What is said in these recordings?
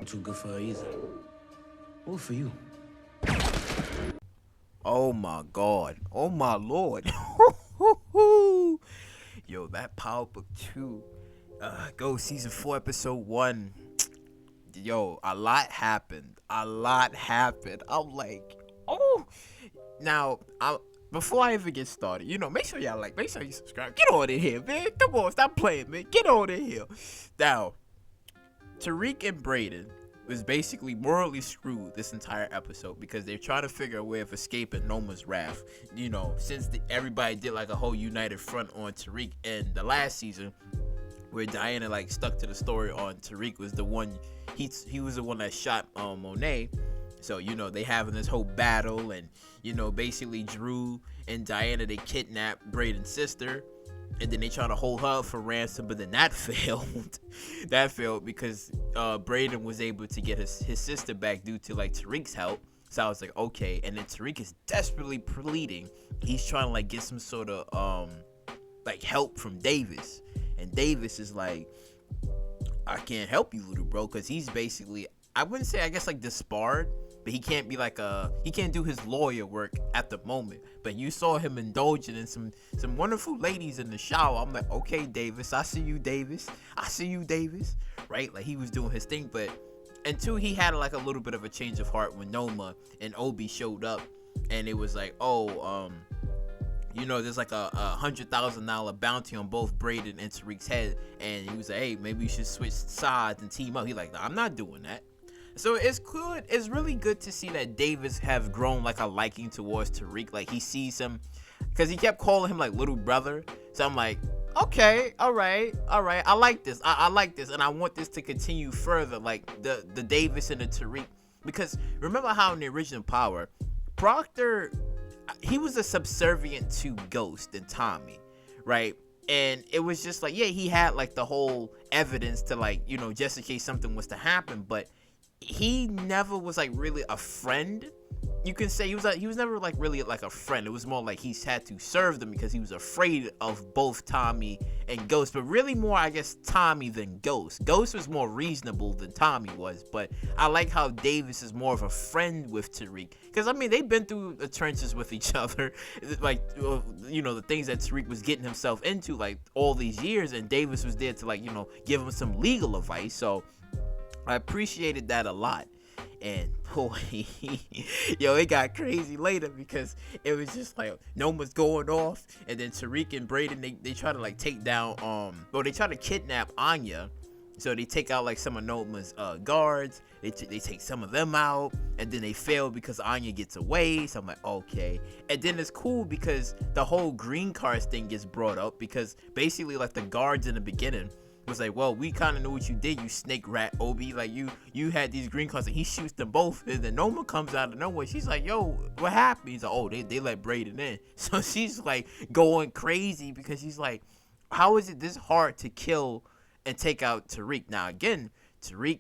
too good for her either. Or for you. Oh my God. Oh my Lord. Yo, that Power Book 2. Go season 4, episode 1. Yo, a lot happened. I'm like, oh. Now, before I even get started, make sure y'all make sure you subscribe. Get on in here, man. Come on, stop playing, man. Get on in here. Now, Tariq and Braden was basically morally screwed this entire episode because they're trying to figure a way of escaping Noma's wrath. Since everybody did like a whole united front on Tariq in the last season, where Diana stuck to the story on Tariq was the one, he was the one that shot Monet. So they having this whole battle, and basically Drew and Diana, they kidnapped Braden's sister. And then they try to hold her for ransom, but then that failed. That failed because Braden was able to get his sister back due to Tariq's help. So I was like, okay. And then Tariq is desperately pleading. He's trying to get some sort of help from Davis. And Davis is like, I can't help you, little bro, because he's basically, I wouldn't say, I guess disbarred, but he can't be he can't do his lawyer work at the moment. But you saw him indulging in some wonderful ladies in the shower. I'm like, okay, Davis, I see you, Davis, right? He was doing his thing. But until he had a little bit of a change of heart when Noma and Obi showed up, and it was there's a $100,000 bounty on both Braden and Tariq's head, and he was like, hey, maybe you should switch sides and team up. He nah, I'm not doing that. So it's good. It's really good to see that Davis have grown a liking towards Tariq. He sees him, because he kept calling him little brother. So I'm like, okay, all right. I like this. I like this, and I want this to continue further. The Davis and the Tariq, because remember how in the original Power, Proctor, he was a subservient to Ghost and Tommy, right? And it was just he had the whole evidence to just in case something was to happen, but he never was really a friend. You can say he was never really a friend. It was more he had to serve them because he was afraid of both Tommy and Ghost, but really more, I guess, Tommy than Ghost. Ghost was more reasonable than Tommy was, but I like how Davis is more of a friend with Tariq, because they've been through the trenches with each other, the things that Tariq was getting himself into all these years, and Davis was there to give him some legal advice. So I appreciated that a lot. And boy, it got crazy later, because it was just Noma's going off, and then Tariq and Braden, they try to take down they try to kidnap Anya. So they take out some of Noma's guards. They take some of them out, and then they fail because Anya gets away. So I'm like, okay. And then it's cool because the whole green cards thing gets brought up, because basically the guards in the beginning was well, we kind of knew what you did, you snake rat Obi. You had these green cards, and he shoots them both, and then Noma comes out of nowhere. She's like, yo, what happened? He's like, oh, they let Braden in. So she's going crazy, because she's like, how is it this hard to kill and take out Tariq? Now again, Tariq,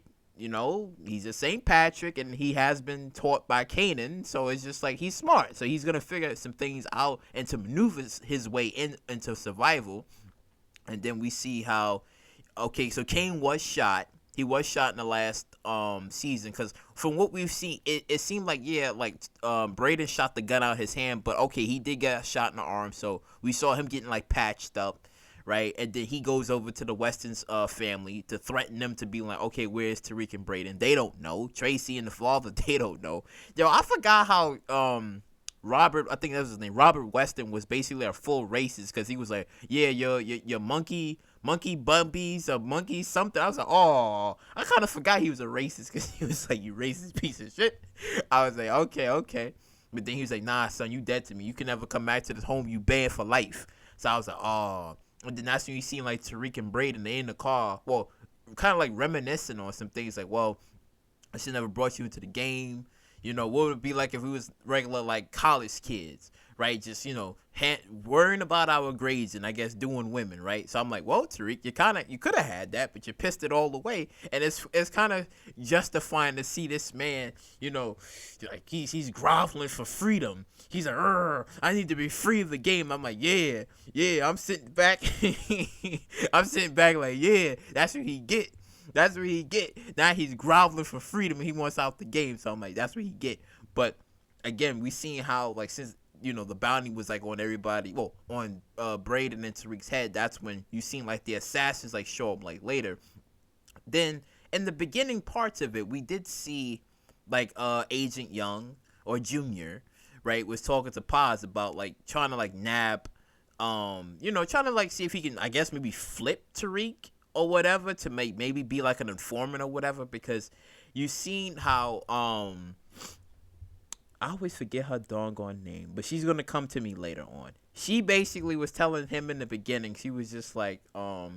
he's a St. Patrick, and he has been taught by Kanan, so it's just he's smart, so he's gonna figure some things out and to maneuver his way into survival. And then we see how, okay, so Kane was shot. He was shot in the last season, because from what we've seen, it seemed Braden shot the gun out his hand, but okay, he did get shot in the arm, so we saw him getting patched up, right? And then he goes over to the Weston's family to threaten them, to be okay, where's Tariq and Braden? They don't know. Tracy and the father, they don't know. Yo, I forgot how Robert, I think that was his name, Robert Weston, was basically a full racist, because he was yeah, your monkey bumpies or monkey something. I was like, oh, I kind of forgot he was a racist, because he was you racist piece of shit. I was like, okay. But then he was like, nah, son, you dead to me. You can never come back to this home. You banned for life. So I was like, oh. And then that's when you see Tariq and Braden, they in the car, well, kind of reminiscing on some things, well, I should never brought you into the game. What would it be if we was regular college kids, right? Just worrying about our grades and I guess doing women, right? So I'm like, well, Tariq, you could have had that, but you pissed it all away, and it's kind of justifying to see this man, he's groveling for freedom. He's I need to be free of the game. I'm like, yeah. I'm sitting back, yeah, that's what he get. That's what he get. Now he's groveling for freedom and he wants out the game. So I'm like, that's what he get. But again, we seen how like since the bounty was like on everybody, well, on Braden and Tariq's head. That's when you seen like the assassins like show up like later. Then in the beginning parts of it, we did see like Agent Young or Junior, right, was talking to Paz about like trying to like nab, trying to like see if he can, I guess, maybe flip Tariq or whatever to maybe be like an informant or whatever, because you seen how I always forget her doggone name, but she's gonna come to me later on. She basically was telling him in the beginning, she was just like, oh,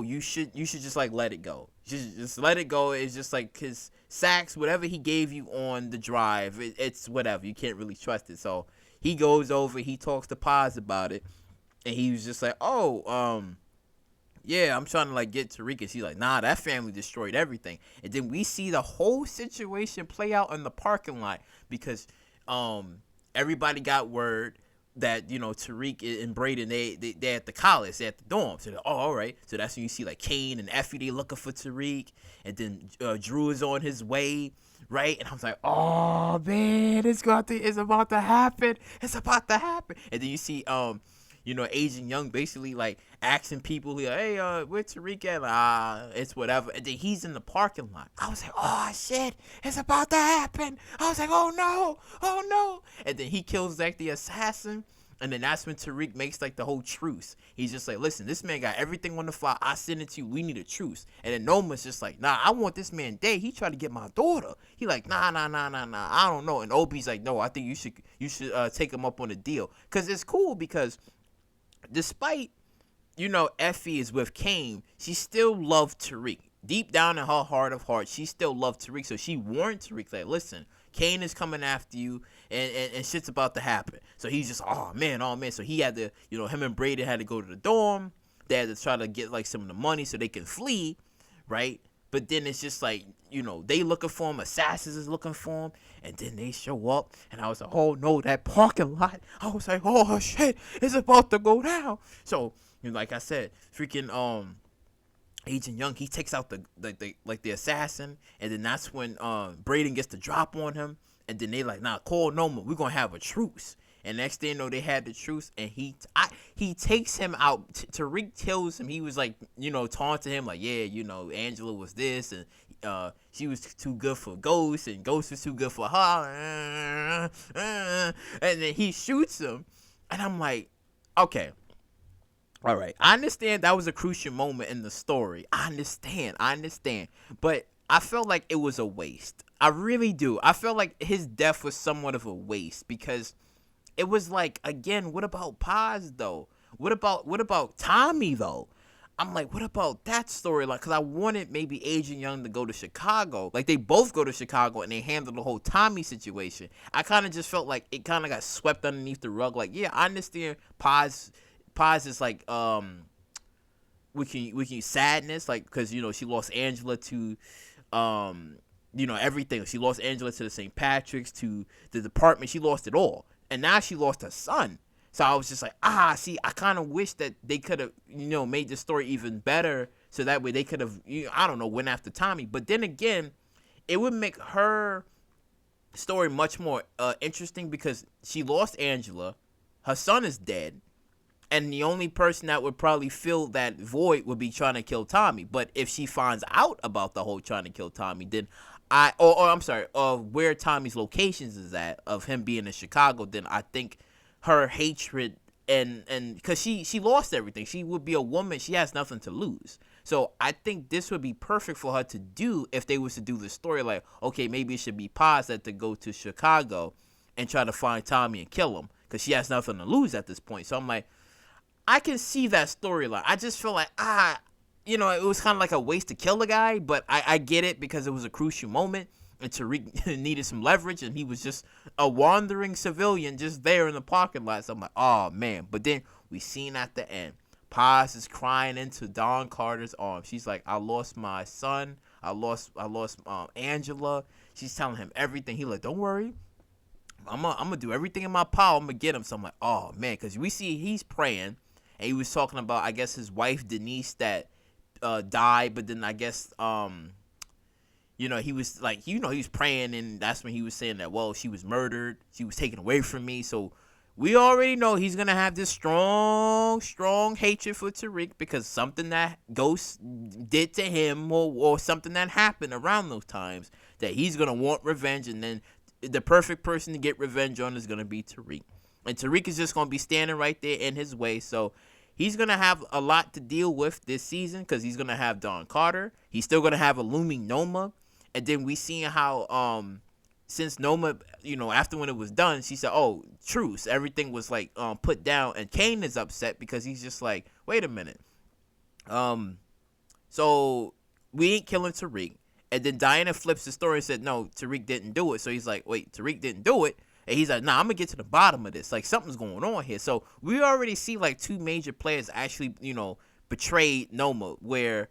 you should just like let it go. Just let it go. It's just like, cause Sax, whatever he gave you on the drive, it's whatever. You can't really trust it. So he goes over, he talks to Paz about it, and he was just like, oh, yeah, I'm trying to like get Tariq. And she's like, nah, that family destroyed everything. And then we see the whole situation play out in the parking lot because everybody got word that Tariq and Braden they at the college, they at the dorm. So oh, all right. So that's when you see like Kane and Effie, they looking for Tariq, and then Drew is on his way, right? And I was like, oh man, it's about to happen. It's about to happen. And then you see Agent Young basically like asking people, like, hey, where Tariq at? It's whatever. And then he's in the parking lot. I was like, oh shit, it's about to happen. I was like, oh no. And then he kills like the assassin. And then that's when Tariq makes like the whole truce. He's just like, listen, this man got everything on the fly. I sent it to you. We need a truce. And then Noma's just like, nah, I want this man dead. He tried to get my daughter. He like, nah. I don't know. And Obi's like, no, I think you should take him up on a deal. Cause it's cool because despite, Effie is with Kane, she still loved Tariq. Deep down in her heart of hearts, she still loved Tariq. So she warned Tariq, like, listen, Kane is coming after you, and shit's about to happen. So he's just, oh man. So he had to, him and Braden had to go to the dorm. They had to try to get like some of the money so they can flee, right? But then it's just like, they looking for him, assassins is looking for him, and then they show up, and I was like, oh no, that parking lot. I was like, oh shit, it's about to go down. So, like I said, freaking Agent Young, he takes out the assassin, and then that's when Braden gets the drop on him, and then they like, nah, call Noma, we're gonna have a truce. And next thing you know, they had the truce, and he takes him out. Tariq tells him, he was like, taunting him, like, yeah, Angela was this, and she was too good for Ghost, and Ghost was too good for her. And then he shoots him, and I'm like, okay, all right, I understand that was a crucial moment in the story. I understand, but I felt like it was a waste. I really do. I felt like his death was somewhat of a waste because it was like, again, what about Paz though? What about Tommy though? I'm like, what about that story? Like, cause I wanted maybe Agent Young to go to Chicago. Like they both go to Chicago and they handle the whole Tommy situation. I kind of just felt like it kind of got swept underneath the rug. Like, yeah, I understand Paz is like, we can sadness, like, cause she lost Angela to, everything. She lost Angela to the St. Patrick's, to the department. She lost it all. And now she lost her son. So I was just like, see, I kind of wish that they could have, made the story even better. So that way they could have, I don't know, went after Tommy. But then again, it would make her story much more interesting because she lost Angela. Her son is dead. And the only person that would probably fill that void would be trying to kill Tommy. But if she finds out about the whole trying to kill Tommy, then I'm sorry, of where Tommy's locations is at, of him being in Chicago, then I think her hatred and because she lost everything. She would be a woman. She has nothing to lose. So I think this would be perfect for her to do if they was to do the story like, okay, maybe it should be Paz that to go to Chicago and try to find Tommy and kill him because she has nothing to lose at this point. So I'm like, I can see that storyline. I just feel like, it was kind of like a waste to kill the guy, but I get it because it was a crucial moment and Tariq needed some leverage and he was just a wandering civilian just there in the parking lot. So I'm like, oh man. But then we seen at the end, Paz is crying into Don Carter's arms. She's like, I lost my son. I lost Angela. She's telling him everything. He like, don't worry. I'm gonna do everything in my power. I'm gonna get him. So I'm like, oh man, because we see he's praying. And he was talking about, I guess, his wife, Denise, that died, but then I guess he was like, he was praying, and that's when he was saying that, well, she was murdered, she was taken away from me. So we already know he's gonna have this strong hatred for Tariq because something that Ghost did to him, or something that happened around those times, that he's gonna want revenge, and then the perfect person to get revenge on is gonna be Tariq. And Tariq is just gonna be standing right there in his way. So he's going to have a lot to deal with this season because he's going to have Don Carter. He's still going to have a looming Noma. And then we seen how, since Noma, after when it was done, she said, oh, truce. Everything was like put down. And Kane is upset because he's just like, wait a minute. So we ain't killing Tariq. And then Diana flips the story and said, no, Tariq didn't do it. So he's like, wait, Tariq didn't do it? And he's like, nah, I'm going to get to the bottom of this. Like, something's going on here. So we already see, like, two major players actually, betrayed Noma, where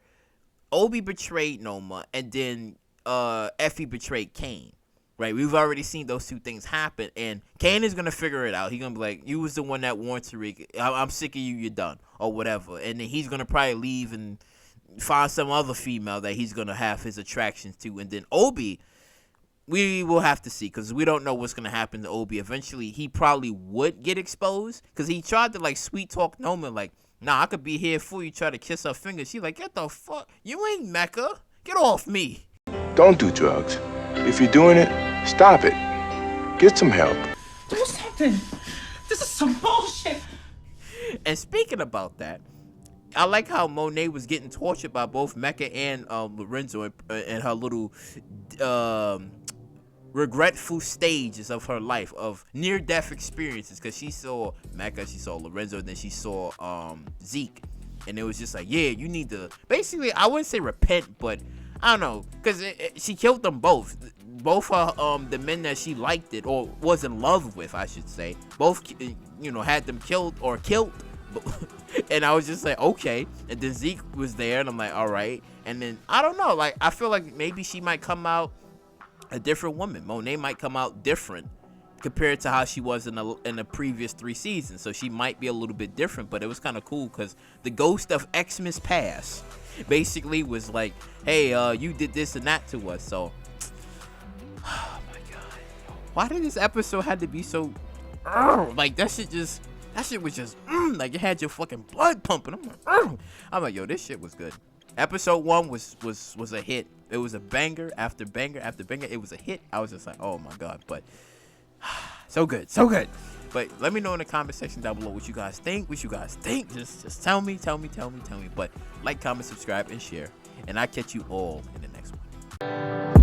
Obi betrayed Noma, and then Effie betrayed Kane, right? We've already seen those two things happen, and Kane is going to figure it out. He's going to be like, you was the one that warned Tariq. I'm sick of you. You're done, or whatever. And then he's going to probably leave and find some other female that he's going to have his attractions to. And then Obi, we will have to see, because we don't know what's going to happen to Obi. Eventually, he probably would get exposed, because he tried to, like, sweet talk Noma, like, nah, I could be here for you, try to kiss her fingers. She's like, get the fuck, you ain't Mecca. Get off me. Don't do drugs. If you're doing it, stop it. Get some help. Do something. This is some bullshit. And speaking about that, I like how Monet was getting tortured by both Mecca and Lorenzo and her little regretful stages of her life, of near-death experiences, because she saw Mecca, she saw Lorenzo, and then she saw Zeke, and it was just like, yeah, you need to, basically, I wouldn't say repent, but I don't know, because she killed them both her the men that she liked it, or was in love with, I should say, both had them killed, and I was just like, okay. And then Zeke was there, and I'm like, all right. And then I don't know, like, I feel like maybe she might come out a different woman. Monet might come out different compared to how she was in the previous 3 seasons. So she might be a little bit different, but it was kind of cool because the ghost of Xmas past basically was like, hey, you did this and that to us. So, oh my God, why did this episode have to be so, like, that shit was just, like, it had your fucking blood pumping. I'm like, yo, this shit was good. Episode 1 was a hit. It was a banger after banger after banger. It was a hit. I was just like, oh my God. But so good. But let me know in the comment section down below what you guys think. Just tell me. But like, comment, subscribe, and share. And I'll catch you all in the next one.